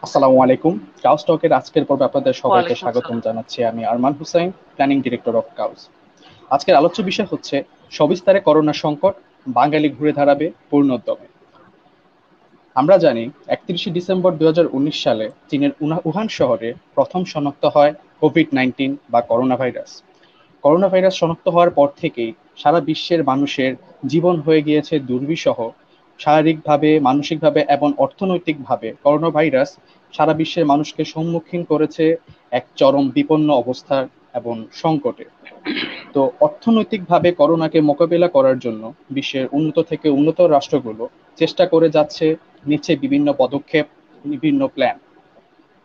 আসসালামু আলাইকুম। কাউস টকের আজকের পর্বে আপনাদের সবাইকে ওয়ালাইকুম স্বাগতম সালাম। জানাচ্ছি। আমি Arman Hussain, planning director of কাউস। আজকের আলোচ্য বিষয় হচ্ছে সবিস্তারে করোনা সংকট, বাঙালি ঘুরে দাঁড়াবে পূর্ণোদ্যমে। আমরা জানি 31শে ডিসেম্বর 2019 সালে চীনের উহান শহরে প্রথম শনাক্ত হয় কোভিড-19 বা করোনা ভাইরাস। করোনা ভাইরাস শনাক্ত হওয়ার পর থেকেই সারা বিশ্বের মানুষের জীবন হয়ে গিয়েছে দুর্বিষহ। শারীরিকভাবে, মানসিকভাবে এবং অর্থনৈতিকভাবে করোনা ভাইরাস সারা বিশ্বের মানুষকে সম্মুখীন করেছে এক চরম বিপন্ন অবস্থার এবং সংকটে। তো অর্থনৈতিকভাবে করোনাকে মোকাবিলা করার জন্য বিশ্বের উন্নত থেকে উন্নত রাষ্ট্রগুলো চেষ্টা করে যাচ্ছে, নিচ্ছে বিভিন্ন পদক্ষেপ, বিভিন্ন প্ল্যান।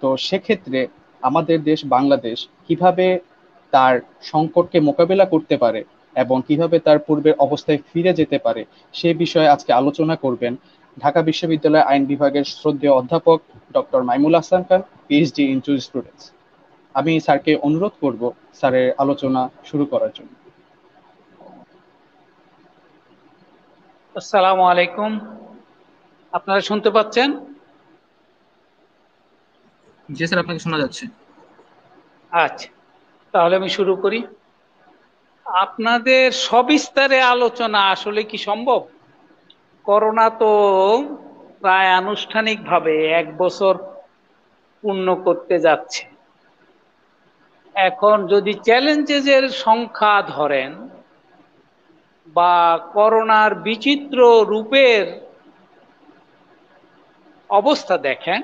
তো সেক্ষেত্রে আমাদের দেশ বাংলাদেশ কিভাবে তার সংকটকে মোকাবেলা করতে পারে এবং কিভাবে তার পূর্বের অবস্থায় ফিরে যেতে পারে সে বিষয়ে আজকে আলোচনা করবেন ঢাকা বিশ্ববিদ্যালয় আইন বিভাগের শ্রদ্ধেয় অধ্যাপক doctor Maimul Hasan Khan, PhD in jurisprudence. আমি স্যারকে অনুরোধ করব স্যারের আলোচনা শুরু করার জন্য। আসসালামু আলাইকুম। আপনারা শুনতে পাচ্ছেন? জি স্যার, আপনাকে শোনা যাচ্ছে। আচ্ছা, তাহলে আমি শুরু করি। আপনাদের সবিস্তারে আলোচনা আসলে কি সম্ভব? করোনা তো প্রায় আনুষ্ঠানিকভাবে 1 বছর পূর্ণ করতে যাচ্ছে। এখন যদি চ্যালেঞ্জের সংখ্যা ধরেন বা করোনার বিচিত্র রূপের অবস্থা দেখেন,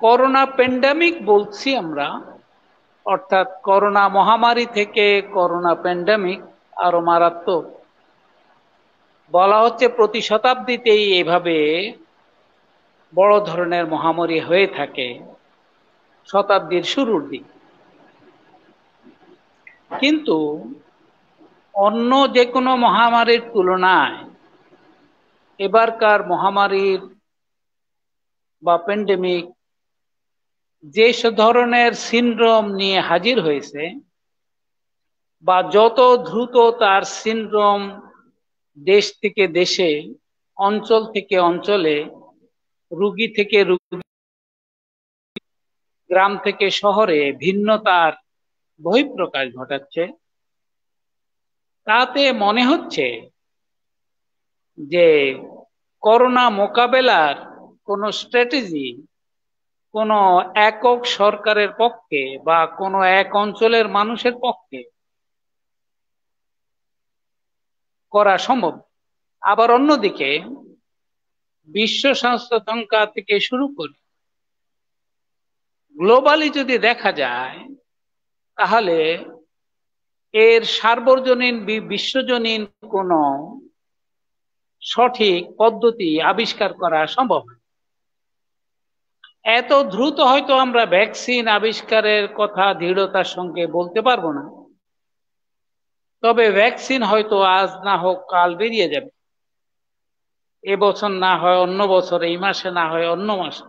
করোনা প্যান্ডামিক বলছি আমরা, অর্থাৎ করোনা মহামারী থেকে করোনা প্যান্ডামিক আরো মারাত্মক। বলা হচ্ছে প্রতি শতাব্দীতেই এভাবে বড় ধরনের মহামারী হয়ে থাকে শতাব্দীর শুরুর দিক। কিন্তু অন্য যে কোনো মহামারীর তুলনায় এবারকার মহামারীর বা প্যান্ডেমিক যে ধরনের সিনড্রোম নিয়ে হাজির হয়েছে বা যত দ্রুত তার সিনড্রোম দেশ থেকে দেশে, অঞ্চল থেকে অঞ্চলে, রুগী থেকে রুগী, গ্রাম থেকে শহরে ভিন্নতার বহিঃপ্রকাশ ঘটাচ্ছে, তাতে মনে হচ্ছে যে করোনা মোকাবেলার কোনো স্ট্র্যাটেজি কোনো একক সরকারের পক্ষে বা কোনো এক অঞ্চলের মানুষের পক্ষে করা সম্ভব। আবার অন্যদিকে বিশ্ব স্বাস্থ্য সংস্থা থেকে শুরু করে গ্লোবালি যদি দেখা যায়, তাহলে এর সার্বজনীন বিশ্বজনীন কোনো সঠিক পদ্ধতি আবিষ্কার করা সম্ভব হয়। এত দ্রুত হয়তো আমরা ভ্যাকসিন আবিষ্কারের কথা দৃঢ়তার সঙ্গে বলতে পারবো না, তবে ভ্যাকসিন হয়তো আজ না হোক কাল বেরিয়ে যাবে। এবছর না হয় অন্য বছর, এই মাসে না হয় অন্য মাসে।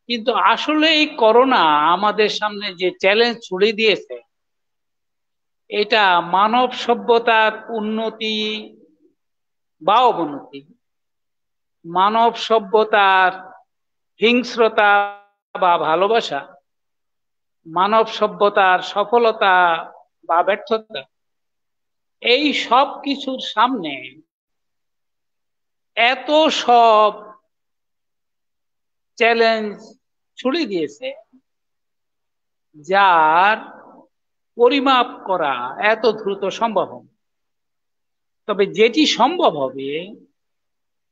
কিন্তু আসলে এই করোনা আমাদের সামনে যে চ্যালেঞ্জ ছুড়ে দিয়েছে, এটা মানব সভ্যতার উন্নতি বা অবনতি, মানব সভ্যতার হিংস্রতা বা ভালোবাসা, মানব সভ্যতার সফলতা বা ব্যর্থতা, এই সব কিছুর সামনে এত সব চ্যালেঞ্জ ছুড়ে দিয়েছে, যার পরিমাপ করা এত দ্রুত সম্ভব হবে। তবে যেটি সম্ভব হবে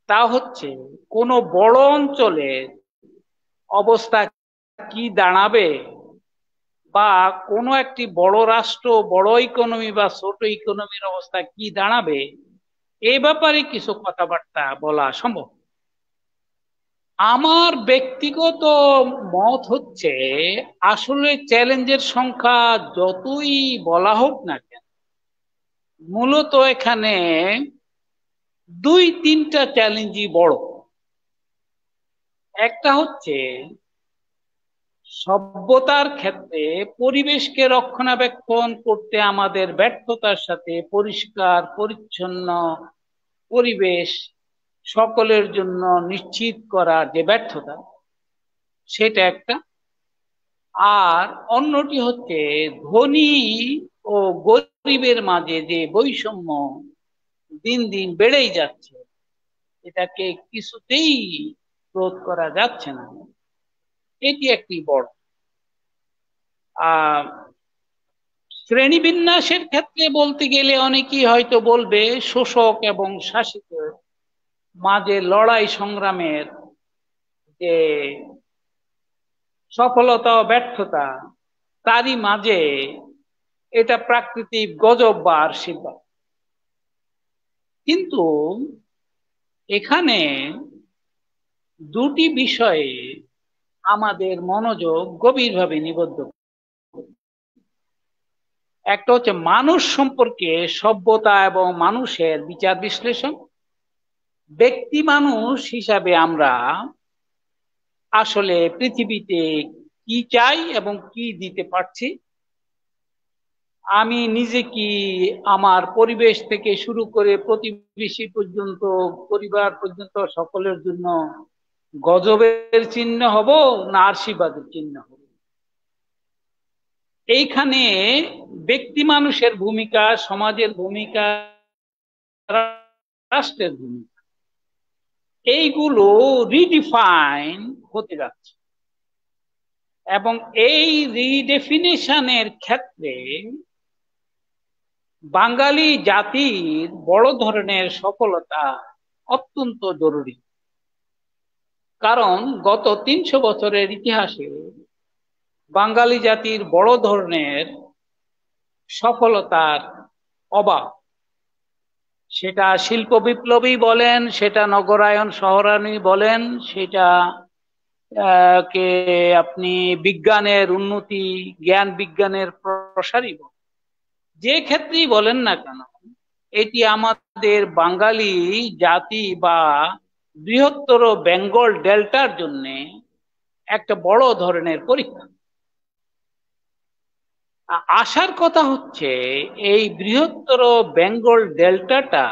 তা হচ্ছে কোনো বড় অঞ্চলের অবস্থা কি দাঁড়াবে, বা কোনো একটি বড় রাষ্ট্র, বড় ইকোনমি বা ছোট ইকোনমির অবস্থা কি দাঁড়াবে, এ ব্যাপারে কিছু কথাবার্তা বলা সম্ভব। আমার ব্যক্তিগত মত হচ্ছে, আসলে চ্যালেঞ্জের সংখ্যা যতই বলা হোক না কেন, মূলত এখানে দুই তিনটা চ্যালেঞ্জই বড়। একটা হচ্ছে সভ্যতার ক্ষেত্রে পরিবেশকে রক্ষণাবেক্ষণ করতে আমাদের ব্যর্থতার সাথে পরিষ্কার পরিচ্ছন্ন পরিবেশ সকলের জন্য নিশ্চিত করার যে ব্যর্থতা, সেটা একটা। আর অন্যটি হচ্ছে ধনী ও গরিবের মাঝে যে বৈষম্য দিন দিন বেড়েই যাচ্ছে, এটাকে কিছুতেই রোধ করা যাচ্ছে না। এটি একটি বড়। আহ শ্রেণীবিন্যাসের ক্ষেত্রে বলতে গেলে অনেকেই হয়তো বলবে শোষক এবং শাসিত মাঝে লড়াই সংগ্রামের যে সফলতা ও ব্যর্থতা, তারই মাঝে এটা প্রাকৃতিক গজব বা আশীর্বাদ। কিন্তু এখানে দুটি বিষয়ে আমাদের মনোযোগ গভীরভাবে নিবদ্ধ। একটা হচ্ছে মানুষ সম্পর্কে সভ্যতা এবং মানুষের বিচার বিশ্লেষণ। ব্যক্তি মানুষ হিসাবে আমরা আসলে পৃথিবীতে কি চাই এবং কি দিতে পারছি। আমি নিজে কি আমার পরিবেশ থেকে শুরু করে প্রতিবেশী পর্যন্ত, পরিবার পর্যন্ত সকলের জন্য গজবের চিহ্ন হব না আশীর্বাদের চিহ্ন হব? এইখানে ব্যক্তি মানুষের ভূমিকা, সমাজের ভূমিকা, রাষ্ট্রের ভূমিকা, এইগুলো রিডিফাইন হতে যাচ্ছে। এবং এই রিডেফিনেশনের ক্ষেত্রে বাঙালি জাতির বড় ধরনের সফলতা অত্যন্ত জরুরি। কারণ গত ৩০০ বছরের ইতিহাসে বাঙালি জাতির বড় ধরনের সফলতার অভাব, সেটা শিল্প বিপ্লবী বলেন, সেটা নগরায়ন শহরায়ন বলেন, সেটা কে আপনি বিজ্ঞানের উন্নতি, জ্ঞান বিজ্ঞানের প্রসারই বলেন, যে ক্ষেত্রেই বলেন না কেন, এটি আমাদের বাঙালি জাতি বা বৃহত্তর বেঙ্গল ডেল্টার জন্য একটা বড় ধরনের পরীক্ষা। আসার কথা হচ্ছে এই বৃহত্তর বেঙ্গল ডেল্টাটা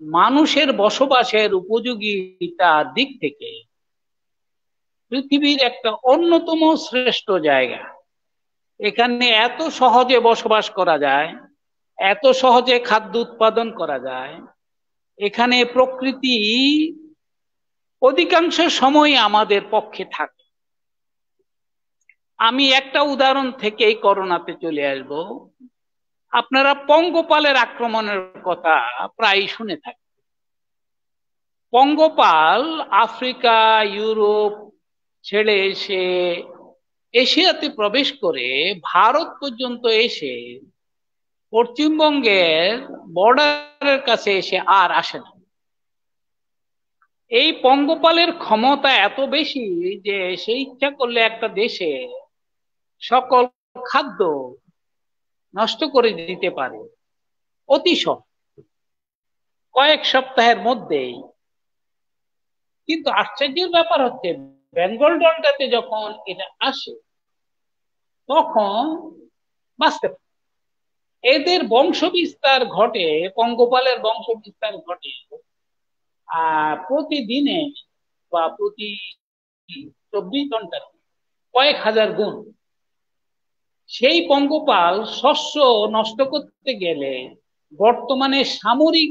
মানুষের বসবাসের উপযোগিতার দিক থেকে পৃথিবীর একটা অন্যতম শ্রেষ্ঠ জায়গা। এখানে এত সহজে বসবাস করা যায়, এত সহজে খাদ্য উৎপাদন করা যায়, এখানে প্রকৃতি অধিকাংশ সময় আমাদের পক্ষে থাকে। আমি একটা উদাহরণ থেকেই করোনাতে চলে আসব। আপনারা পঙ্গপালের আক্রমণের কথা প্রায় শুনে থাকেন। পঙ্গপাল আফ্রিকা, ইউরোপ ছেড়ে এসে এশিয়াতে প্রবেশ করে ভারত পর্যন্ত এসে পশ্চিমবঙ্গের বর্ডারের কাছে এসে আর আসে না। এই পঙ্গপালের ক্ষমতা এত বেশি যে সে ইচ্ছা করলে একটা দেশে সকল খাদ্য নষ্ট করে দিতে পারে অতি কয়েক সপ্তাহের মধ্যেই। কিন্তু আশ্চর্যের ব্যাপার হচ্ছে বেঙ্গল ডলটাতে যখন এটা আসে তখন বাঁচতে পারে। এদের বংশবিস্তার ঘটে, পঙ্গপালের বংশবিস্তার ঘটে প্রতিদিনে বা প্রতি 24 ঘন্টা কয়েক হাজার গুণ। সেই পঙ্গপাল শস্য নষ্ট করতে গেলে বর্তমানে সামরিক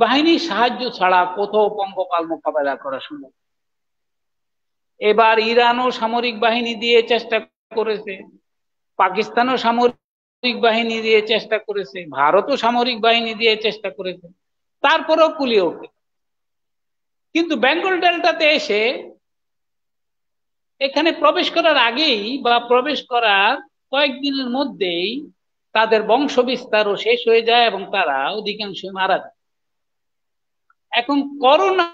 বাহিনী সাহায্য ছাড়া কোথাও পঙ্গপাল মোকাবেলা করা সম্ভব। এবার ইরানও সামরিক বাহিনী দিয়ে চেষ্টা করেছে, পাকিস্তানও সামরিক বাহিনী দিয়ে চেষ্টা করেছে, ভারতও সামরিক বাহিনী দিয়ে চেষ্টা করেছে, তারপরেও কুলিয়ে ওঠে। কিন্তু বেঙ্গল ডেল্টাতে এসে এখানে প্রবেশ করার আগেই বা প্রবেশ করার কয়েকদিনের মধ্যেই তাদের বংশ বিস্তারও শেষ হয়ে যায় এবং তারা অধিকাংশ মারা যায়। এখন করোনা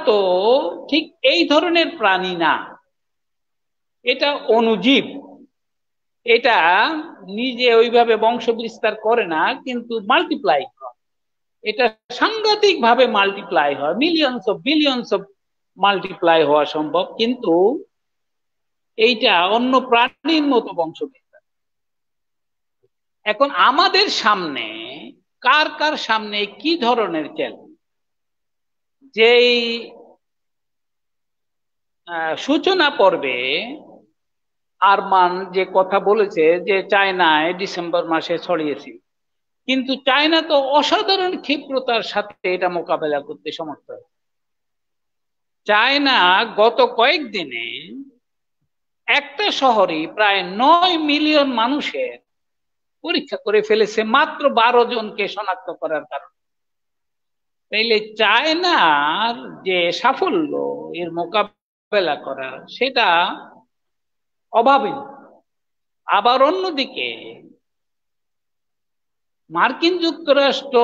তো ঠিক এই ধরনের প্রাণী না, এটা অণুজীব। এটা নিজে ওইভাবে বংশ বিস্তার করে না, কিন্তু মাল্টিপ্লাই করে। এটা সাংঘাতিক ভাবে মাল্টিপ্লাই হয়, বিলিয়নস অফ মাল্টিপ্লাই হওয়া সম্ভব, কিন্তু এইটা অন্য প্রাণীর মতো বংশ বিস্তার। এখন আমাদের সামনে কার কার সামনে কি ধরনের চ্যালেঞ্জ। যেই সূচনা পর্বে আরমান যে কথা বলেছে যে চায়নায় ডিসেম্বর মাসে ছড়িয়েছে, কিন্তু চায়না তো অসাধারণ ক্ষিপ্রতার সাথে এটা মোকাবেলা করতে সমর্থ হয়। চায়না গত কয়েকদিনে একটা শহরে প্রায় 9 মিলিয়ন মানুষের পরীক্ষা করে ফেলেছে মাত্র 12 জনকে শনাক্ত করার কারণে। তাইলে চায়নার যে সাফল্য এর মোকাবেলা করা সেটা অভাবনীয়। আবার অন্যদিকে মার্কিন যুক্তরাষ্ট্র,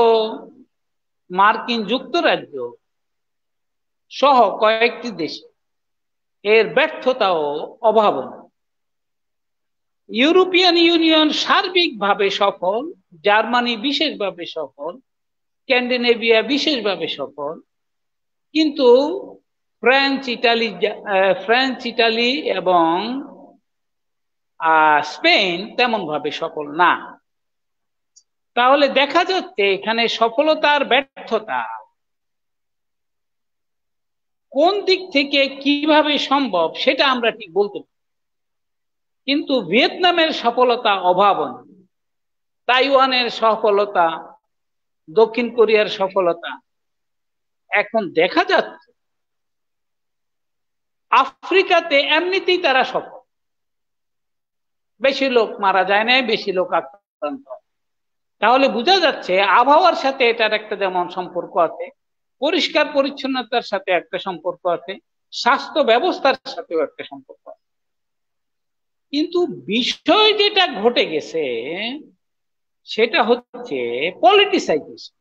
মার্কিন যুক্তরাজ্য সহ কয়েকটি দেশে এর ব্যর্থতাও অভাবনীয়। ইউরোপিয়ান ইউনিয়ন সার্বিকভাবে সফল, জার্মানি বিশেষভাবে সফল, স্ক্যান্ডিনেভিয়া বিশেষভাবে সফল, কিন্তু ফ্রান্স, ইটালি এবং স্পেন তেমন ভাবে সফল না। তাহলে দেখা যাচ্ছে এখানে সফলতার ব্যর্থতা কোন দিক থেকে কিভাবে সম্ভব সেটা আমরা ঠিক বলতে পারি। কিন্তু ভিয়েতনামের সফলতা অভাবনীয়, তাইওয়ানের সফলতা, দক্ষিণ কোরিয়ার সফলতা। এখন দেখা যাচ্ছে আফ্রিকাতে এমনিতেই তারা সফল, বেশি লোক মারা যায় না, বেশি লোক আক্রান্ত। তাহলে বোঝা যাচ্ছে আবহাওয়ার সাথে এটার একটা যেমন সম্পর্ক আছে, পরিষ্কার পরিচ্ছন্নতার সাথে একটা সম্পর্ক আছে, স্বাস্থ্য ব্যবস্থার সাথেও একটা সম্পর্ক আছে। কিন্তু বিষয় যেটা ঘটে গেছে সেটা হচ্ছে পলিটিসাইজেশন।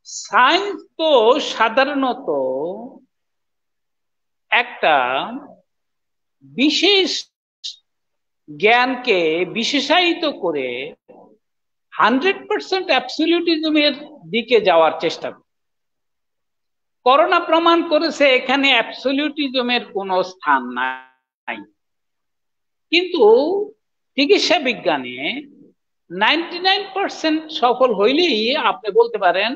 সায়েন্স তো সাধারণত একটা বিশেষ জ্ঞানকে বিশেষায়িত করে 100% অ্যাবসলিউটিজমের দিকে যাওয়ার চেষ্টা করে। করোনা প্রমাণ করেছে এখানে অ্যাবসলিউটিজমের কোনো স্থান নাই। কিন্তু চিকিৎসা বিজ্ঞানে 99% সফল হইলেই আপনি বলতে পারেন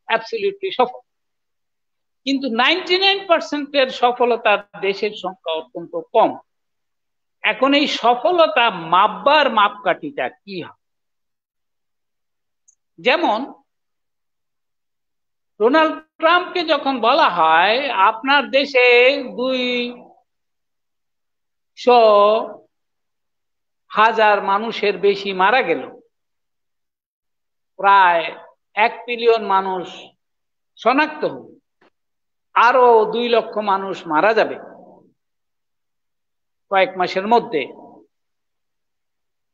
অ্যাবসলিউটলি সফল। কিন্তু 99% সফলতার দেশের সংখ্যা অত্যন্ত কম। এখন এই সফলতা মাপবার মাপকাঠিটা কি হয়? যেমন ডোনাল্ড ট্রাম্পকে যখন বলা হয় আপনার দেশে 200,000 মানুষের বেশি মারা গেল, প্রায় 1 মিলিয়ন মানুষ শনাক্ত হল, আরো 2 লক্ষ মানুষ মারা যাবে কয়েক মাসের মধ্যে,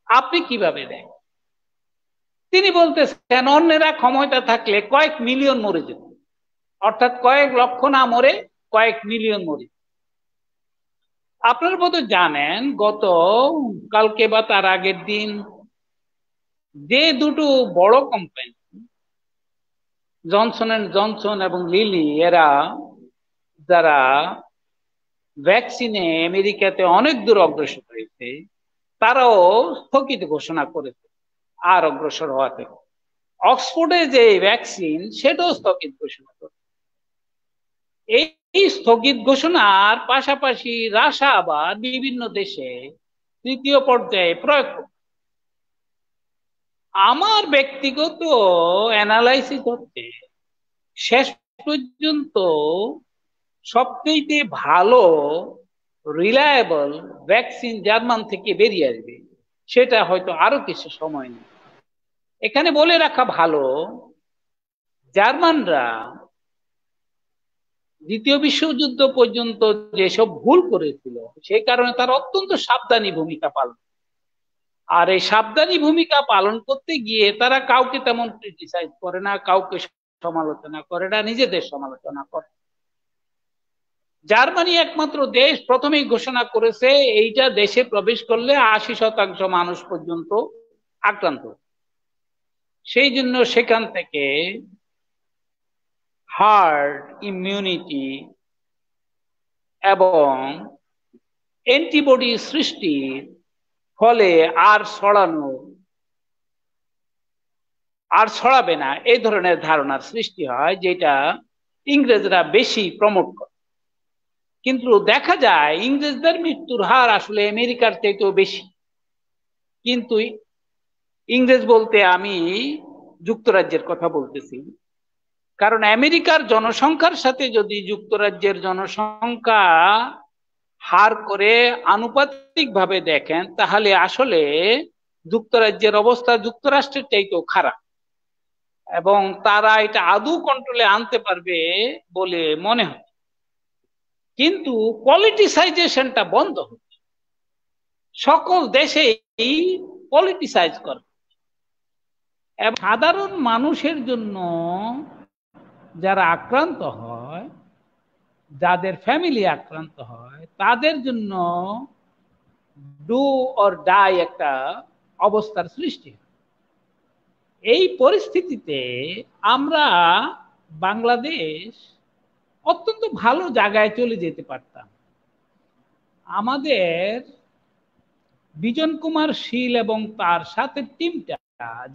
আপনি কিভাবে দেন? তিনি বলতেছেন অন্যেরা ক্ষমতা থাকলে কয়েক মিলিয়ন মরে যেত, অর্থাৎ কয়েক লক্ষ না মরে কয়েক মিলিয়ন মরে। আপনারা বোধহয় জানেন গত কালকে বা তার আগের দিন যে দুটো বড় কোম্পানি জনসন এন্ড জনসন এবং লিলি, এরা যারা ভ্যাকসিনে আমেরিকাতে অনেক দূর অগ্রসর হয়েছে, তারাও স্থগিত ঘোষণা করেছে আর অগ্রসর হওয়াতে। অক্সফোর্ডে যে ভ্যাকসিন সেটাও স্থগিত ঘোষণা করে। এই স্থগিত ঘোষণার পাশাপাশি রাশিয়া আবার বিভিন্ন দেশে তৃতীয় পর্যায়ে প্রয়োগ করে। আমার ব্যক্তিগত অ্যানালাইসিস হচ্ছে শেষ পর্যন্ত সবচেয়ে ভালো রিলায়েবল ভ্যাকসিন জার্মান থেকে বেরিয়ে আসবে, সেটা হয়তো আরো কিছু সময় নেই। এখানে বলে রাখা ভালো, জার্মানরা দ্বিতীয় বিশ্বযুদ্ধ পর্যন্ত যেসব ভুল করেছিল সেই কারণে তারা অত্যন্ত সাবধানী ভূমিকা পালন, আর এই সাবধানী ভূমিকা পালন করতে গিয়ে তারা কাউকে তেমন ক্রিটিসাইজ করে না, কাউকে সমালোচনা করে না, নিজেদের সমালোচনা করে। জার্মানি একমাত্র দেশ প্রথমেই ঘোষণা করেছে এইটা দেশে প্রবেশ করলে 80% মানুষ পর্যন্ত আক্রান্ত। সেই জন্য সেখান থেকে হার্ড ইমিউনিটি এবং অ্যান্টিবডি সৃষ্টির ফলে আর ছড়ানো আর ছড়াবে না, এই ধরনের ধারণার সৃষ্টি হয়, যেটা ইংরেজরা বেশি প্রমোট করে। কিন্তু দেখা যায় ইংরেজদের মৃত্যুর হার আসলে আমেরিকার চাইতেও বেশি। কিন্তু ইংরেজ বলতে আমি যুক্তরাজ্যের কথা বলতেছি, কারণ আমেরিকার জনসংখ্যার সাথে যদি যুক্তরাজ্যের জনসংখ্যা হার করে আনুপাতিক ভাবে দেখেন, তাহলে আসলে যুক্তরাজ্যের অবস্থা যুক্তরাষ্ট্রের চাইতেও খারাপ, এবং তারা এটা আদৌ কন্ট্রোলে আনতে পারবে বলে মনে হয়। কিন্তু পলিটিসাইজেশনটা বন্ধ হচ্ছে, সকল দেশেই পলিটিসাইজ করে। সাধারণ মানুষের জন্য যারা আক্রান্ত হয়, যাদের ফ্যামিলি আক্রান্ত হয়, তাদের জন্য ডু অর ডাই একটা অবস্থার সৃষ্টি। এই পরিস্থিতিতে আমরা বাংলাদেশ অত্যন্ত ভালো জায়গায় চলে যেতে পারতাম। আমাদের বিজন কুমার শীল এবং তার সাথে টিমটা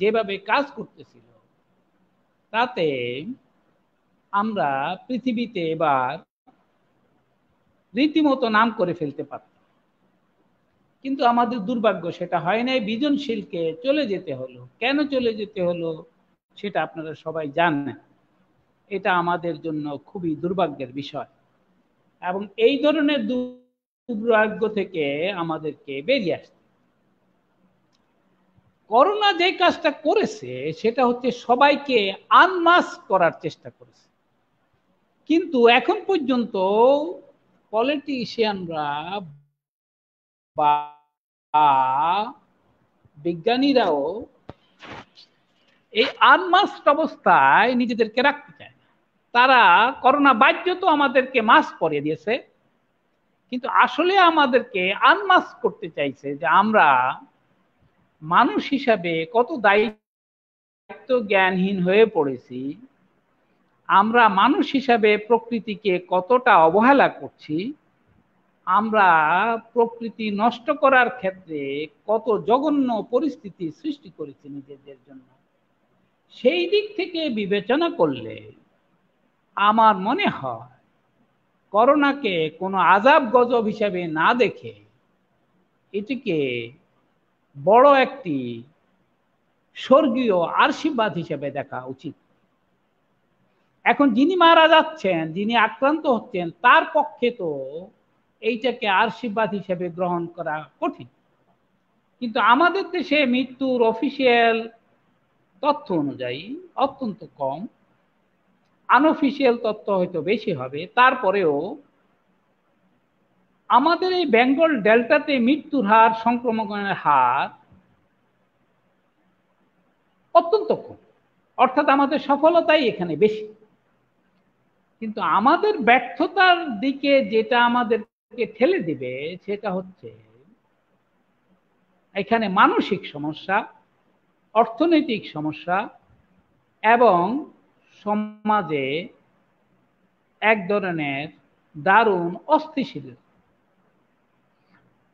যেভাবে কাজ করতেছিল, তাতে আমরা পৃথিবীতে এবার রীতিমতো নাম করে ফেলতে পারতাম। কিন্তু আমাদের দুর্ভাগ্য সেটা হয় নাই, বিজনশীলকে চলে যেতে হলো। কেন চলে যেতে হলো সেটা আপনারা সবাই জানেন। এটা আমাদের জন্য খুবই দুর্ভাগ্যের বিষয়, এবং এই ধরনের দুর্ভাগ্য থেকে আমাদেরকে বেরিয়ে আসতে। করোনা যে কাজটা করেছে সেটা হচ্ছে সবাইকে আনমাস্ক করার চেষ্টা করেছে। কিন্তু এখন পর্যন্ত পলিটিশিয়ানরা বা বিজ্ঞানীরাও এই আনমাস্ক অবস্থায় নিজেদেরকে রাখতে চায় না। তারা করোনা বাধ্যত আমাদেরকে মাস্ক পরিয়ে দিয়েছে, কিন্তু আসলে আমাদেরকে আনমাস্ক করতে চাইছে যে আমরা মানুষ হিসাবে কত দায়িত্ব জ্ঞানহীন হয়ে পড়েছি, আমরা মানুষ হিসাবে প্রকৃতিকে কতটা অবহেলা করছি, আমরা প্রকৃতি নষ্ট করার ক্ষেত্রে কত জঘন্য পরিস্থিতি সৃষ্টি করেছি নিজেদের জন্য। সেই দিক থেকে বিবেচনা করলে আমার মনে হয় করোনাকে কোনো আযাব গজব হিসাবে না দেখে এটিকে বড় একটি স্বর্গীয় আশীর্বাদ হিসেবে দেখা উচিত। এখন যিনি মারা যাচ্ছেন, যিনি আক্রান্ত হচ্ছেন, তার পক্ষে তো এইটাকে আশীর্বাদ হিসেবে গ্রহণ করা কঠিন। কিন্তু আমাদের দেশে মৃত্যুর অফিসিয়াল তথ্য অনুযায়ী অত্যন্ত কম, আনঅফিসিয়াল তথ্য হয়তো বেশি হবে। তারপরেও আমাদের এই বেঙ্গল ডেল্টাতে মৃত্যুর হার, সংক্রমণের হার অত্যন্ত কম, অর্থাৎ আমাদের সফলতাই এখানে বেশি। কিন্তু আমাদের ব্যর্থতার দিকে যেটা আমাদেরকে ঠেলে দিবে সেটা হচ্ছে এখানে মানসিক সমস্যা, অর্থনৈতিক সমস্যা, এবং সমাজে এক ধরনের দারুণ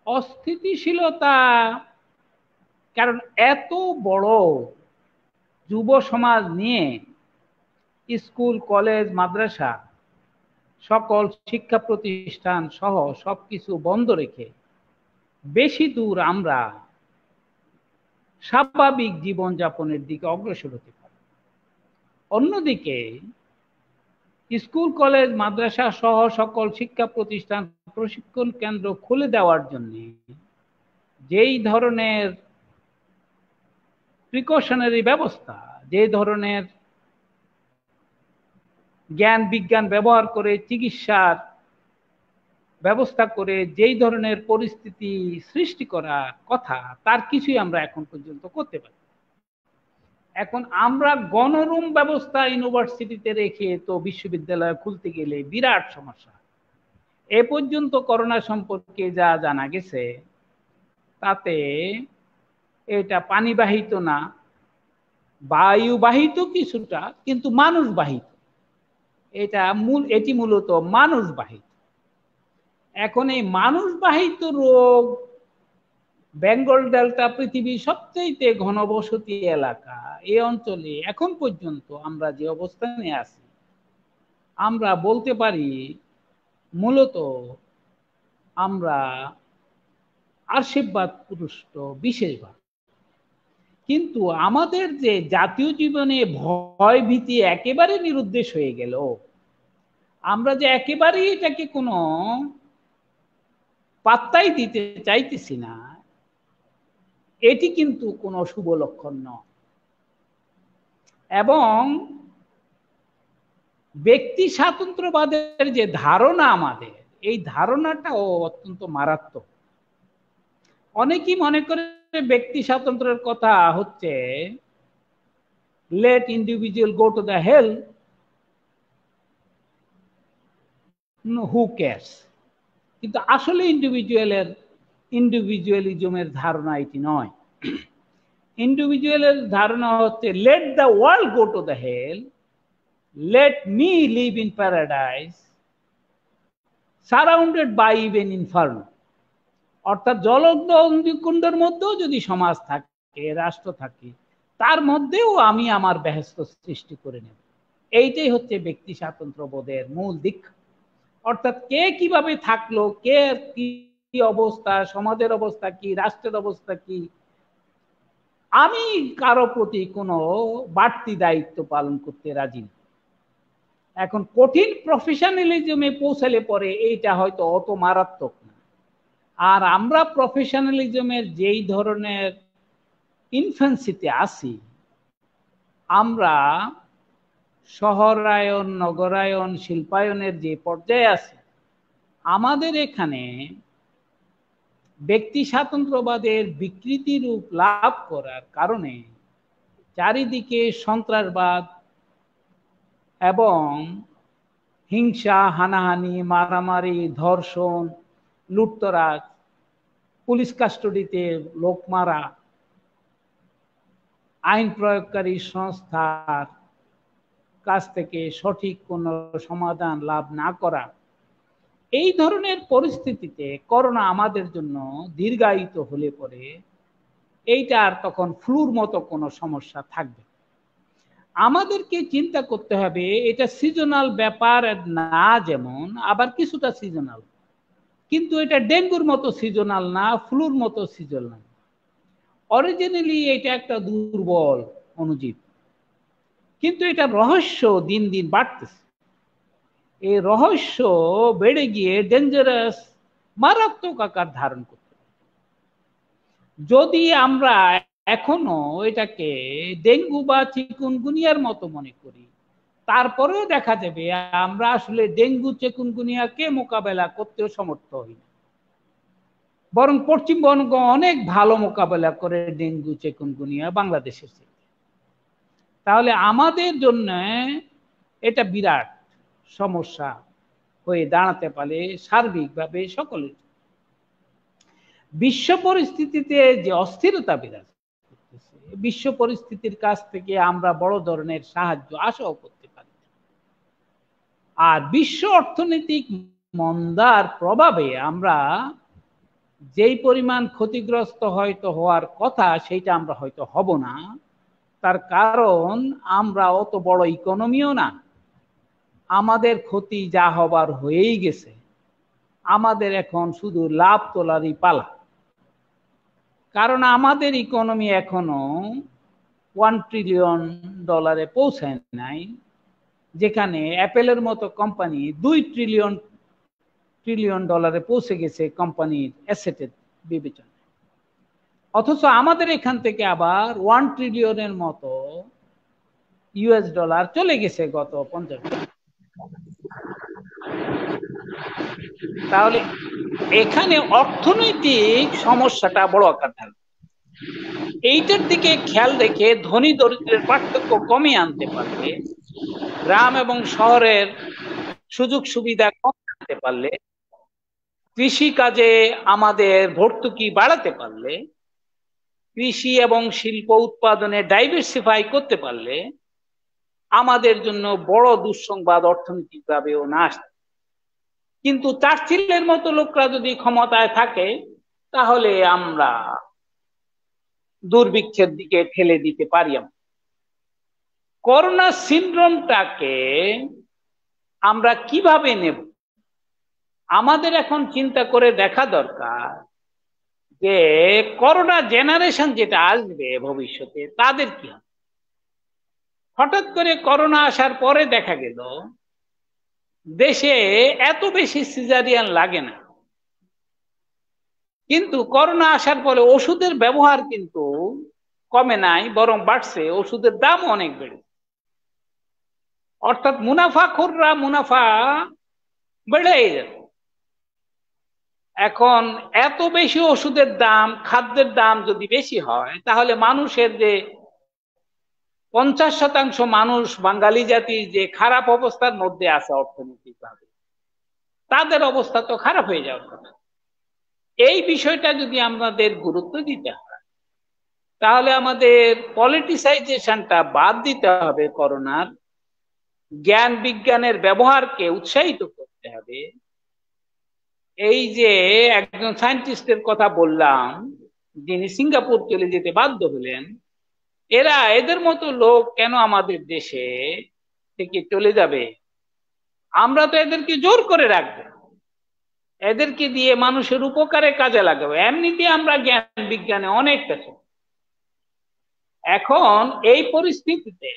অস্থিতিশীলতা। কারণ এত বড় যুব সমাজ নিয়ে স্কুল, কলেজ, মাদ্রাসা, সকল শিক্ষা প্রতিষ্ঠান সহ সবকিছু বন্ধ রেখে বেশি দূর আমরা স্বাভাবিক জীবনযাপনের দিকে অগ্রসর হতে পারি। অন্যদিকে স্কুল, কলেজ, মাদ্রাসা সহ সকল শিক্ষা প্রতিষ্ঠান, প্রশিক্ষণ কেন্দ্র খুলে দেওয়ার জন্য যেই ধরনের প্রিকশনারি ব্যবস্থা, যে ধরনের জ্ঞান বিজ্ঞান ব্যবহার করে চিকিৎসার ব্যবস্থা করে যেই ধরনের পরিস্থিতি সৃষ্টি করার কথা, তার কিছুই আমরা এখন পর্যন্ত করতে পারি। এখন আমরা গণরুম ব্যবস্থা ইউনিভার্সিটিতে রেখে তো বিশ্ববিদ্যালয় খুলতে গেলে বিরাট সমস্যা। এ পর্যন্ত করোনা সম্পর্কে যা জানা গেছে তাতে এটা পানিবাহিত না, বায়ুবাহিত কিছুটা, কিন্তু মানুষ বাহিত। এটি মূলত মানুষ বাহিত। এখন এই মানুষ বাহিত রোগ বেঙ্গল ডেল্টা পৃথিবীর সবচেয়ে ঘনবসতি এলাকা। এই অঞ্চলে এখন পর্যন্ত আমরা যে অবস্থানে আছি, আমরা বলতে পারি মূলত আমরা আশীর্বাদ পুরুষ্ট বিশেষভাবে। কিন্তু আমাদের যে জাতীয় জীবনে ভয় ভীতি একেবারে নিরুদ্দেশ হয়ে গেল, আমরা যে একেবারেই এটাকে কোনো পাত্তাই দিতে চাইতেছি না, এটি কিন্তু কোনো শুভ লক্ষণ নয়। এবং ব্যক্তি স্বাতন্ত্র্যবাদের যে ধারণা আমাদের, এই ধারণাটাও অত্যন্ত মারাত্মক। অনেকেই মনে করে ব্যক্তি স্বাতন্ত্র্যের কথা হচ্ছে let individual go to the hell, who cares. কিন্তু আসলে ইন্ডিভিজুয়ালিজমের ধারণা এটি নয়। ইন্ডিভিজুয়ালের ধারণা হচ্ছে let the world go to the hell, let me live in paradise surrounded by even inferno। অর্থাৎ জলকুণ্ডের মধ্যেও যদি সমাজ থাকে, রাষ্ট্র থাকে, তার মধ্যেও আমি আমার বেহেশত সৃষ্টি করে নেব। এইটাই হচ্ছে ব্যক্তি স্বাতন্ত্র্যবোধের মূল দীক্ষা। অর্থাৎ কে কিভাবে থাকলো, কে কি অবস্থা, সমাজের অবস্থা কি, রাষ্ট্রের অবস্থা কি, আমি কারো প্রতি কোনো বাড়তি দায়িত্ব পালন করতে রাজি না। এখন কঠিন প্রফেশনালিজমে পৌঁছালে পরে এইটা হয়তো অত মারাত্মক না। আর আমরা প্রফেশনালিজমের যেই ধরনের ইনফ্যান্সিতে আছি, আমরা শহরায়ন, নগরায়ন, শিল্পায়নের যে পর্যায়ে আছি, আমাদের এখানে ব্যক্তি স্বাতন্ত্র্যবাদের বিকৃতি রূপ লাভ করার কারণে চারিদিকে সন্ত্রাসবাদ এবং হিংসা, হানাহানি, মারামারি, ধর্ষণ, লুটতরাজ, পুলিশ কাস্টডিতে লোক মারা, আইন প্রয়োগকারী সংস্থার কাছ থেকে সঠিক কোনো সমাধান লাভ না করা, এই ধরনের পরিস্থিতিতে করোনা আমাদের জন্য দীর্ঘায়িত হলে পরে এইটা আর তখন ফ্লুর মতো কোনো সমস্যা থাকবে। আমাদেরকে চিন্তা করতে হবে এটা সিজনাল ব্যাপার না, যেমন আবার কিছুটা সিজনাল, কিন্তু এটা ডেঙ্গুর মতো সিজনাল না, ফ্লুর মতো সিজনাল। অরিজিনালি এটা একটা দুর্বল অণুজীব, কিন্তু এটা রহস্য দিন দিন বাড়তেছে। এই রহস্য বেড়ে গিয়ে ডেঞ্জারাস, মারাত্মক আকার ধারণ করতে পারে। যদি আমরা এখনো এটাকে ডেঙ্গু বা চিকুনগুনিয়ার মতো মনে করি, তারপরেও দেখা যাবে আমরা আসলে ডেঙ্গু চিকুনগুনিয়াকে মোকাবেলা করতেও সমর্থ হই না, বরং পশ্চিমবঙ্গ অনেক ভালো মোকাবেলা করে ডেঙ্গু চিকুনগুনিয়া বাংলাদেশের থেকে। তাহলে আমাদের জন্য এটা বিরাট সমস্যা হয়ে দাঁড়াতে পারে সার্বিকভাবে সকলের। বিশ্ব পরিস্থিতিতে যে অস্থিরতা বিরাজ করতেছে, বিশ্ব পরিস্থিতির কাছ থেকে আমরা বড় ধরনের সাহায্য আশাও করতে পারি। আর বিশ্ব অর্থনৈতিক মন্দার প্রভাবে আমরা যেই পরিমাণ ক্ষতিগ্রস্ত হয়তো হওয়ার কথা, সেইটা আমরা হয়তো হব না। তার কারণ আমরা অত বড় ইকোনমিও না, আমাদের ক্ষতি যা হবার হয়েই গেছে, আমাদের এখন শুধু লাভ তোলারই পালা। কারণ আমাদের ইকোনমি এখনো $1 ট্রিলিয়ন পৌঁছায় নাই, যেখানে অ্যাপেলের মতো কোম্পানি $2 ট্রিলিয়ন পৌঁছে গেছে কোম্পানির অ্যাসেটের বিবেচনায়। অথচ আমাদের এখান থেকে আবার $1 ট্রিলিয়নের মতো US চলে গেছে গত 50 বছর। তাহলে এখানে অর্থনৈতিক সমস্যাটা বড় আকার ধারণ। এইটার দিকে খেয়াল রেখে ধনী দরিদ্রের পার্থক্য কমিয়ে আনতে পারলে, গ্রাম এবং শহরের সুযোগ সুবিধা কম আনতে পারলে, কৃষি কাজে আমাদের ভর্তুকি বাড়াতে পারলে, কৃষি এবং শিল্প উৎপাদনে ডাইভার্সিফাই করতে পারলে আমাদের জন্য বড় দুঃসংবাদ অর্থনৈতিকভাবেও না আসে। কিন্তু চার্চিলের মতো লোকরা যদি ক্ষমতায় থাকে, তাহলে আমরা দুর্ভিক্ষের দিকে ঠেলে দিতে পারি। করোনা সিনড্রোমটাকে আমরা কিভাবে নেব, আমাদের এখন চিন্তা করে দেখা দরকার যে করোনা জেনারেশন যেটা আসবে ভবিষ্যতে তাদের কি হবে। হঠাৎ করে করোনা আসার পরে দেখা গেল দেশে এত বেশি সিজারিয়ান লাগে না, কিন্তু করোনা আসার পরে ওষুধের ব্যবহার কিন্তু কমে নাই, বরং বাড়ছে, ওষুধের দাম অনেক বেড়েছে। অর্থাৎ মুনাফাখোররা মুনাফা বেড়েই যাচ্ছে। এখন এত বেশি ওষুধের দাম, খাদ্যের দাম যদি বেশি হয়, তাহলে মানুষের যে 50% মানুষ বাঙালি জাতির যে খারাপ অবস্থার মধ্যে আছে অর্থনৈতিকভাবে, তাদের অবস্থা তো খারাপ হয়ে যাওয়ার কথা। এই বিষয়টা যদি আমাদের গুরুত্ব দিতে হয়, তাহলে আমাদের পলিটিসাইজেশনটা বাদ দিতে হবে। করোনার জ্ঞান বিজ্ঞানের ব্যবহারকে উৎসাহিত করতে হবে। এই যে একজন সায়েন্টিস্টের কথা বললাম, যিনি সিঙ্গাপুর চলে যেতে বাধ্য হলেন, এদের মতো লোক কেন আমাদের দেশে থেকে চলে যাবে? আমরা তো এদেরকে জোর করে রাখবো, এদেরকে দিয়ে মানুষের উপকারে কাজে লাগাবো। এমনিতে আমরা জ্ঞান বিজ্ঞানে অনেক কিছু। এখন এই পরিস্থিতিতে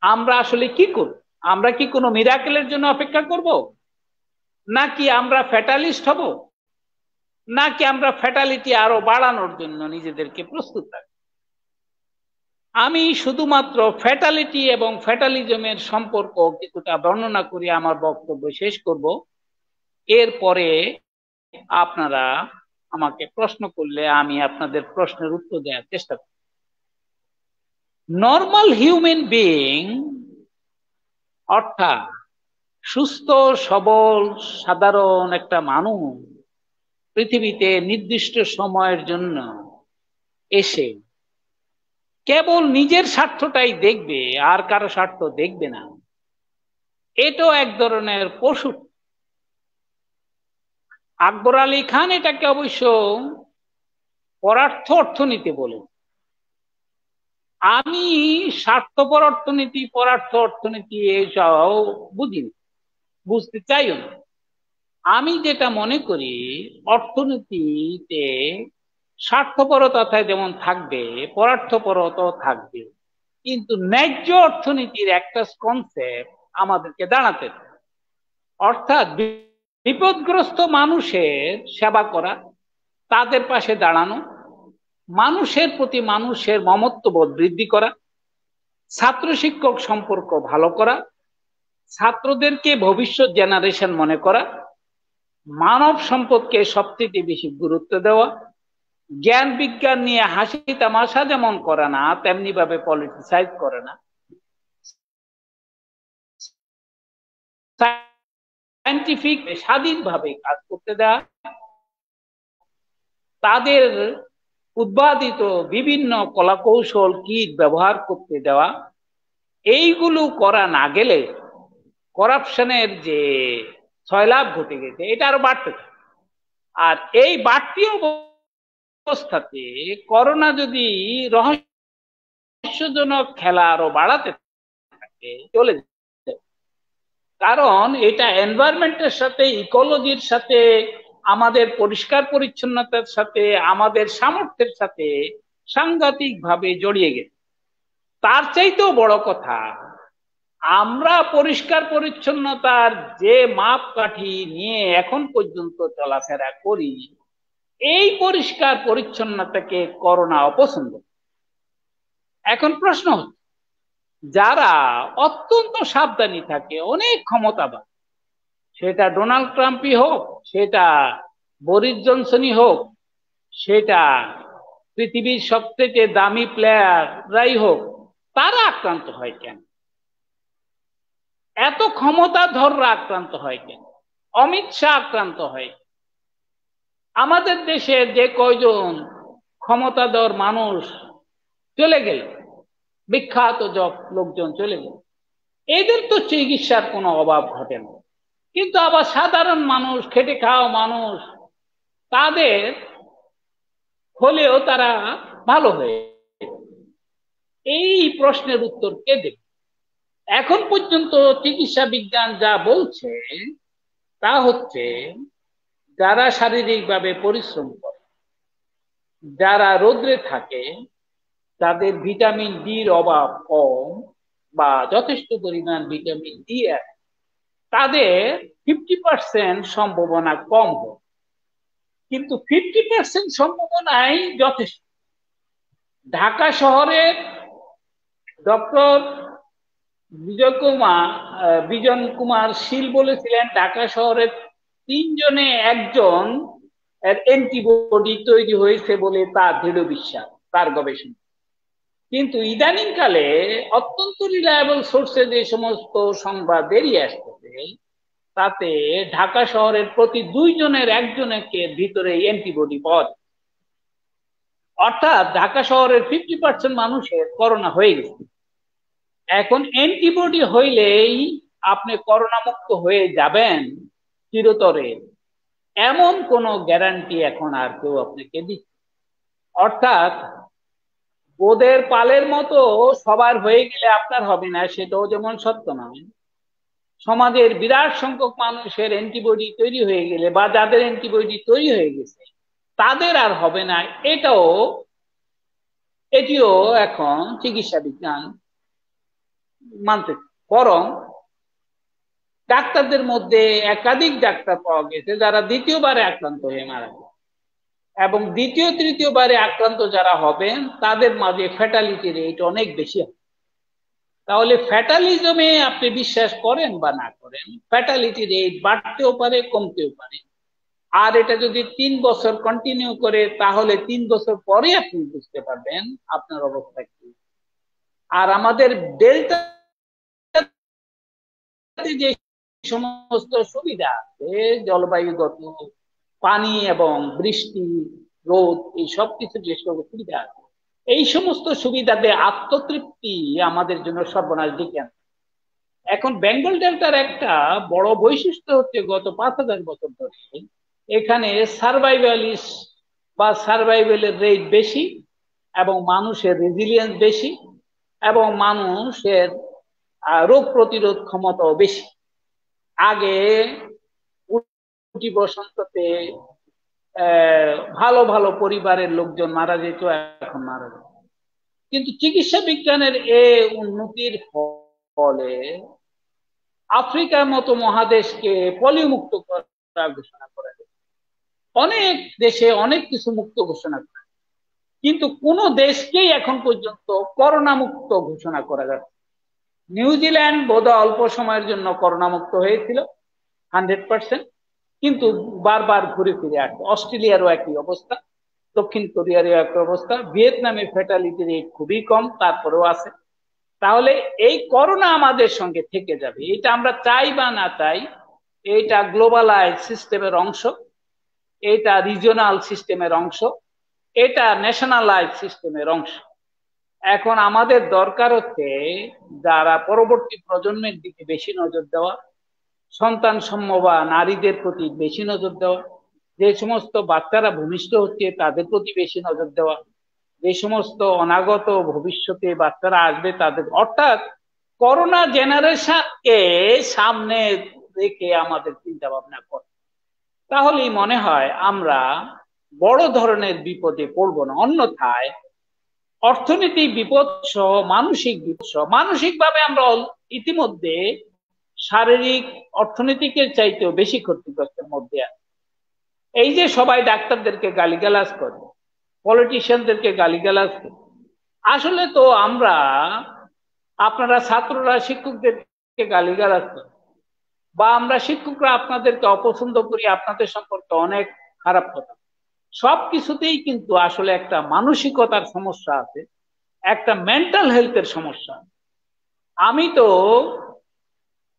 আমরা আসলে কি করব? আমরা কি কোনো মিরাকেলের জন্য অপেক্ষা করব, নাকি আমরা ফ্যাটালিস্ট হব, নাকি আমরা ফ্যাটালিটি আরো বাড়ানোর জন্য নিজেদেরকে প্রস্তুত রাখব? আমি শুধুমাত্র ফ্যাটালিটি এবং ফ্যাটালিজমের সম্পর্ক কিছুটা বর্ণনা করে আমার বক্তব্য শেষ করব। এরপরে আপনারা আমাকে প্রশ্ন করলে আমি আপনাদের প্রশ্নের উত্তর দেওয়ার চেষ্টা করব। নর্মাল হিউম্যান বিইং অর্থাৎ সুস্থ সবল সাধারণ একটা মানুষ পৃথিবীতে নির্দিষ্ট সময়ের জন্য এসে কেবল নিজের স্বার্থটাই দেখবে, আর কারো স্বার্থ দেখবে না, এটাও এক ধরনের পশু। আকবর আলী খান এটাকে অবশ্য পরার্থ অর্থনীতি বলে। আমি স্বার্থপর অর্থনীতি, পরার্থ অর্থনীতি এইসব বুঝতে চাইও না। আমি যেটা মনে করি, অর্থনীতিতে স্বার্থপরতা যেমন থাকবে, পরার্থপরতাও থাকবে, কিন্তু ন্যায্য অর্থনীতির একটা কনসেপ্ট আমাদেরকে দাঁড়াতে হবে। অর্থাৎ বিপদগ্রস্ত মানুষের সেবা করা, তাদের পাশে দাঁড়ানো, মানুষের প্রতি মানুষের মমত্ববোধ বৃদ্ধি করা, ছাত্র শিক্ষক সম্পর্ক ভালো করা, ছাত্রদেরকে ভবিষ্যৎ জেনারেশন মনে করা, মানব সম্পদকে সবচেয়ে বেশি গুরুত্ব দেওয়া, জ্ঞান বিজ্ঞান নিয়ে হাসি তামাশা যেমন করে না, তেমনি ভাবে পলিটিসাইজ করে না, সায়েন্টিফিক স্বাধীনভাবে কাজ করতে দেওয়া, তাদের উদ্ভাবিত বিভিন্ন কলাকৌশল কিট ব্যবহার করতে দেওয়া, এইগুলো করা না গেলে করাপশনের যে ছয়লাভ ঘটে গেছে এটা আরো বাড়তে থাকে। আর এই বাড়তি অবস্থাতে করোনা যদি রহস্যজনক খেলা আরো বাড়াতে থাকে, চলে যায়। কারণ এটা এনভায়রনমেন্টের সাথে, ইকোলজির সাথে, আমাদের পরিষ্কার পরিচ্ছন্নতার সাথে, আমাদের সামর্থ্যের সাথে সাংঘাতিক ভাবে জড়িয়ে গেছে। তার চাইতেও বড় কথা, আমরা পরিষ্কার পরিচ্ছন্নতার যে মাপকাঠি নিয়ে এখন পর্যন্ত চলাফেরা করি, এই পরিষ্কার পরিচ্ছন্নতাকে করোনা অপছন্দ। এখন প্রশ্ন হচ্ছে, যারা অত্যন্ত সাবধানী থাকে, অনেক ক্ষমতাবান, সেটা ডোনাল্ড ট্রাম্পই হোক, সেটা বরিস জনসনই হোক, সেটা পৃথিবীর সবথেকে দামি প্লেয়াররাই হোক, তারা আক্রান্ত হয় কেন? এত ক্ষমতাধররা আক্রান্ত হয় কেন? অমিত শাহ আক্রান্ত হয়? আমাদের দেশের যে কয়জন ক্ষমতাধর মানুষ চলে গেল, বিখ্যাত লোকজন চলে গেল, এদের তো চিকিৎসার কোনো অভাব ঘটে না, কিন্তু আবার সাধারণ মানুষ, খেটে খাওয়া মানুষ, তাদের হলেও তারা ভালো হয়ে, এই প্রশ্নের উত্তর কে দেবে? এখন পর্যন্ত চিকিৎসা বিজ্ঞান যা বলছে তা হচ্ছে, যারা শারীরিকভাবে পরিশ্রম করে, যারা রোদ্রে থাকে, তাদের ভিটামিন ডির অভাব কম বা যথেষ্ট পরিমাণ ভিটামিন ডি আছে, তাদের 50% সম্ভাবনা কম হয়। কিন্তু 50% সম্ভাবনাই যথেষ্ট। ঢাকা শহরের ডক্টর বিজন কুমার শীল বলেছিলেন, ঢাকা শহরের 3 জনে 1জন এর অ্যান্টিবডি তৈরি হয়েছে বলে তার দৃঢ় বিশ্বাস, তার গবেষণা। কিন্তু ইদানিং কালে অত্যন্ত রিলায়েবল সোর্সে যে সমস্ত সংবাদ বেরিয়ে আসতেছে, তাতে ঢাকা শহরের প্রতি 2জনের 1জনের ভিতরে অ্যান্টিবডি পাওয়া যায়। অর্থাৎ ঢাকা শহরের 50% মানুষের করোনা হয়ে গেছে। এখন অ্যান্টিবডি হইলেই আপনি করোনা মুক্ত হয়ে যাবেন চিরতরে, এমন কোন গ্যারান্টি এখন আর কেউ আপনাকে দিচ্ছে। অর্থাৎ বোদের পালের মতো সবার হয়ে গেলে আপনার হবে না, সেটাও যেমন সত্য নয়। সমাজের বিরাট সংখ্যক মানুষের অ্যান্টিবডি তৈরি হয়ে গেলে বা যাদের অ্যান্টিবডি তৈরি হয়ে গেছে তাদের আর হবে না, এটিও এখন চিকিৎসা বিজ্ঞান মানতে। বরং ডাক্তারদের মধ্যে একাধিক ডাক্তার পাওয়া গেছে যারা দ্বিতীয়বারে আক্রান্ত হয়ে মারা গেছে, এবং দ্বিতীয় তৃতীয়বারে আক্রান্ত যারা হবেন তাদের মাঝে ফ্যাটালিটি রেট অনেক বেশি হবে। তাহলে ফ্যাটালিজমে আপনি বিশ্বাস করেন বা না করেন, ফ্যাটালিটি রেট বাড়তেও পারে, কমতেও পারে। আর এটা যদি 3 বছর কন্টিনিউ করে, তাহলে 3 বছর পরে আপনি বুঝতে পারবেন আপনার অবস্থা কি। আর আমাদের ডেল্টা যে সমস্ত সুবিধা আছে, জলবায়ুগত, পানি এবং বৃষ্টি, রোদ, এই সব কিছু যে সুবিধা আছে, এই সমস্ত সুবিধাতে আত্মতৃপ্তি আমাদের জন্য সর্বনাশ ডেকে আনে। এখন বেঙ্গল ডেল্টার একটা বড় বৈশিষ্ট্য হচ্ছে, গত 5,000 বছর ধরে এখানে সার্ভাইভালিস বা সার্ভাইভালের রেট বেশি, এবং মানুষের রেজিলিয়েন্স বেশি, এবং মানুষের রোগ প্রতিরোধ ক্ষমতাও বেশি। আগে উটি বসন্ততে ভালো ভালো পরিবারের লোকজন মারা যেত, এখন মারা যেত। কিন্তু চিকিৎসা বিজ্ঞানের এই উন্নতির ফলে আফ্রিকার মতো মহাদেশকে পলিও মুক্ত করা ঘোষণা করা যায়। অনেক দেশে অনেক কিছু মুক্ত ঘোষণা করা, কিন্তু কোন দেশকেই এখন পর্যন্ত করোনা মুক্ত ঘোষণা করা যাচ্ছে। নিউজিল্যান্ড বোধহয় অল্প সময়ের জন্য করোনা মুক্ত হয়েছিল 100%, কিন্তু বারবার ঘুরে ফিরে আসছে। অস্ট্রেলিয়ারও একই অবস্থা, দক্ষিণ কোরিয়ারও একই অবস্থা, ভিয়েতনামে ফ্যাটালিটি রেট খুবই কম, তারপরেও আছে। তাহলে এই করোনা আমাদের সঙ্গে থেকে যাবে, এটা আমরা চাই বা না চাই। এটা গ্লোবালাইজ সিস্টেমের অংশ, এটা রিজিওনাল সিস্টেমের অংশ, এটা ন্যাশনালাইজ সিস্টেমের অংশ। এখন আমাদের দরকার হচ্ছে যারা পরবর্তী প্রজন্মের দিকে বেশি নজর দেওয়া, সন্তান সম্ভবা নারীদের প্রতি বেশি নজর দেওয়া, যে সমস্ত বাচ্চারা ভূমিষ্ঠ হচ্ছে তাদের প্রতি বেশি নজর দেওয়া, যে সমস্ত অনাগত ভবিষ্যতে বাচ্চারা আসবে তাদের, অর্থাৎ করোনা জেনারেশনকে সামনে রেখে আমাদের চিন্তা ভাবনা করে, তাহলেই মনে হয় আমরা বড় ধরনের বিপদে পড়ব না। অন্যথায় অর্থনৈতিক বিপদ সহ মানসিক বিপদ সহ, মানসিকভাবে আমরা ইতিমধ্যে শারীরিক অর্থনৈতিকের চাইতেও বেশি ক্ষতিগ্রস্তের মধ্যে আছে। এই যে সবাই ডাক্তারদেরকে গালিগালাজ করে, পলিটিশিয়ানদেরকে গালিগালাজ করে, আসলে তো আপনারা ছাত্ররা শিক্ষকদেরকে গালিগালাজ করে, বা আমরা শিক্ষকরা আপনাদেরকে অপছন্দ করি, আপনাদের সম্পর্কে অনেক খারাপ কথা। সবকিছুতেই কিন্তু আসলে একটা মানসিকতার সমস্যা আছে, একটা মেন্টাল হেলথের সমস্যা। আমি তো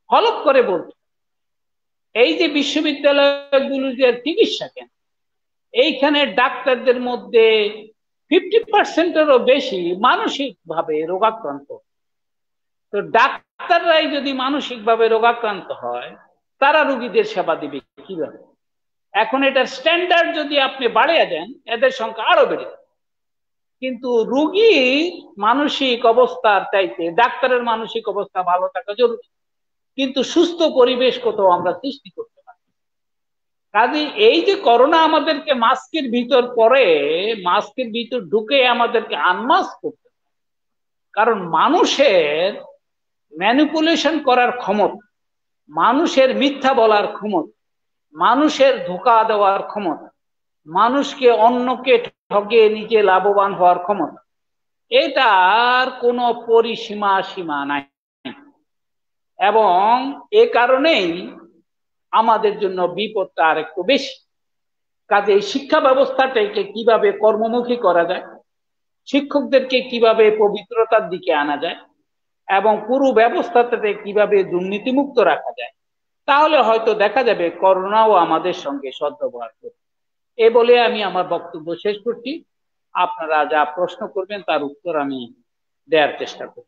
হলপ করে বলছি, এই যে বিশ্ববিদ্যালয়গুলো যে চিকিৎসা কেন, এইখানে ডাক্তারদের মধ্যে 50%-এরও বেশি মানসিক ভাবে রোগাক্রান্ত। তো ডাক্তাররাই যদি মানসিক ভাবে রোগাক্রান্ত হয়, তারা রোগীদের সেবা দিবে কিভাবে? এখন এটার স্ট্যান্ডার্ড যদি আপনি বাড়িয়ে দেন, এদের সংখ্যা আরো বেড়ে যাবে। কিন্তু রুগীর মানসিক অবস্থার চাইতে ডাক্তারের মানসিক অবস্থা ভালো থাকা জরুরি, কিন্তু সুস্থ পরিবেশ কোথাও আমরা সৃষ্টি করতে পারি। কাজে এই যে করোনা আমাদেরকে মাস্কের ভিতর পরে, মাস্কের ভিতর ঢুকে আমাদেরকে আনমাস্ক করতে, কারণ মানুষের ম্যানিপুলেশন করার ক্ষমতা, মানুষের মিথ্যা বলার ক্ষমতা, মানুষের ধোঁকা দেওয়ার ক্ষমতা, মানুষকে অন্যকে ঠকিয়ে নিজে লাভবান হওয়ার ক্ষমতা, এটার কোনো পরিসীমা সীমা নাই। এবং এ কারণেই আমাদের জন্য বিপদটা আর একটু বেশি। কাজে এই শিক্ষা ব্যবস্থাটাকে কিভাবে কর্মমুখী করা যায়, শিক্ষকদেরকে কিভাবে পবিত্রতার দিকে আনা যায়, এবং পুরো ব্যবস্থাটাকে কিভাবে দুর্নীতিমুক্ত রাখা যায়, তাহলে হয়তো দেখা যাবে করোনাও আমাদের সঙ্গে সদ্ব্যবহার করবে। এ বলে আমি আমার বক্তব্য শেষ করছি। আপনারা যা প্রশ্ন করবেন তার উত্তর আমি দেওয়ার চেষ্টা করব।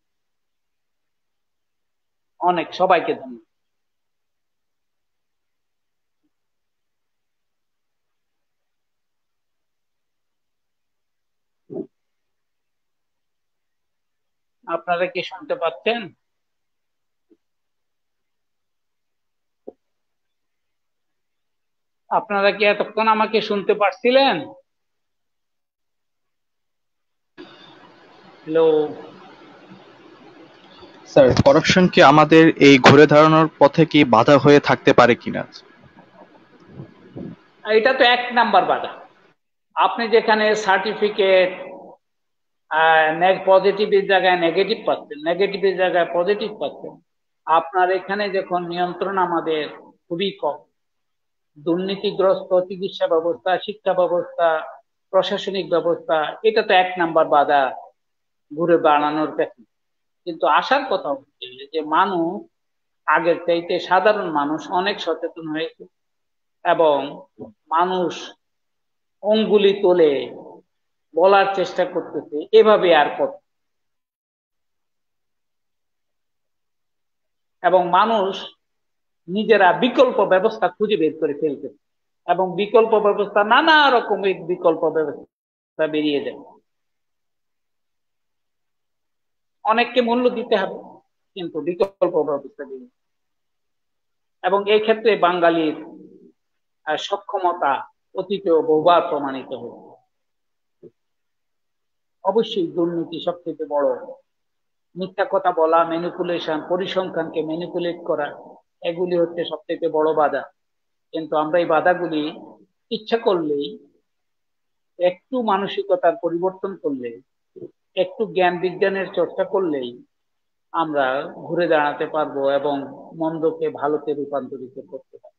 অনেক সবাইকে ধন্যবাদ। আপনারা কি শুনতে পাচ্ছেন? আপনারা কি এতক্ষণ আমাকে শুনতে পারছিলেন? হ্যালো স্যার, করাপশন কি আমাদের এই ঘুরে দাঁড়ানোর পথে কি বাধা হয়ে থাকতে পারে কিনা? এটা তো এক নাম্বার বাধা। আপনি যেখানে সার্টিফিকেট পজিটিভের জায়গায় নেগেটিভ পাচ্ছেন, নেগেটিভের জায়গায় পজিটিভ পাচ্ছেন, আপনার এখানে যখন নিয়ন্ত্রণ আমাদের খুবই কম, দুর্নীতিগ্রস্ত চিকিৎসা ব্যবস্থা, শিক্ষা ব্যবস্থা, প্রশাসনিক ব্যবস্থা, এটা তো এক নাম্বার বাধা ঘুরে দাঁড়ানোর পেছনে। কিন্তু আসার কথা হচ্ছে যে মানুষ আগের চাইতে, সাধারণ মানুষ অনেক সচেতন হয়েছে, এবং মানুষ অঙ্গুলি তোলে বলার চেষ্টা করতেছে এভাবে আর কত। এবং মানুষ নিজেরা বিকল্প ব্যবস্থা খুঁজে বের করে ফেলতেছে, এবং বিকল্প ব্যবস্থা, নানা রকমের বিকল্প ব্যবস্থা বেরিয়ে যায়। অনেককে মূল্য দিতে হবে, কিন্তু বিকল্প ব্যবস্থা বেরিয়ে, এবং এই ক্ষেত্রে বাঙালির সক্ষমতা অতীতেও বহুবার প্রমাণিত হয়েছে। অবশ্যই দুর্নীতি সবথেকে বড়, মিথ্যা কথা বলা, ম্যানিপুলেশন, পরিসংখ্যানকে ম্যানিপুলেট করা, এগুলি হচ্ছে সবথেকে বড় বাধা। কিন্তু আমরা এই বাধাগুলি ইচ্ছা করলেই, একটু মানসিকতার পরিবর্তন করলে, একটু জ্ঞান বিজ্ঞানের চর্চা করলেই আমরা ঘুরে দাঁড়াতে পারবো এবং মন্দকে ভালোতে রূপান্তরিত করতে পারবো।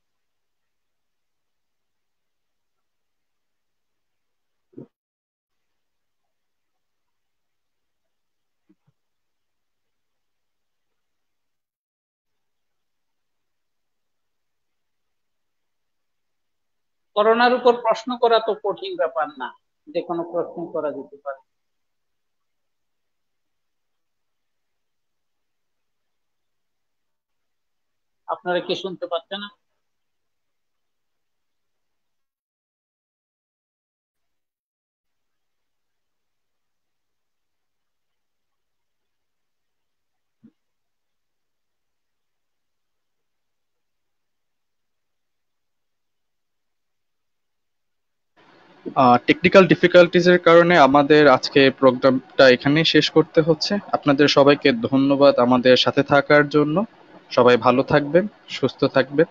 করোনার উপর প্রশ্ন করা তো কঠিন ব্যাপার না, যে কোনো প্রশ্ন করা যেতে পারে। আপনারা কি শুনতে পাচ্ছেন না? টেকনিক্যাল ডিফিকাল্টিজ এর কারণে আমাদের আজকে প্রোগ্রামটা এখানেই শেষ করতে হচ্ছে। আপনাদের সবাইকে ধন্যবাদ আমাদের সাথে থাকার জন্য। সবাই ভালো থাকবেন, সুস্থ থাকবেন।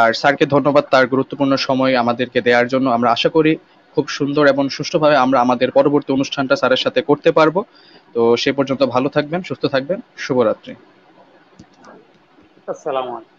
আর স্যারকে ধন্যবাদ তার গুরুত্বপূর্ণ সময় আমাদেরকে দেওয়ার জন্য। আমরা আশা করি খুব সুন্দর এবং সুষ্ঠুভাবে আমরা আমাদের পরবর্তী অনুষ্ঠানটা স্যারের সাথে করতে পারবো। তো সে পর্যন্ত ভালো থাকবেন, সুস্থ থাকবেন। শুভরাত্রি। আসসালামু আলাইকুম।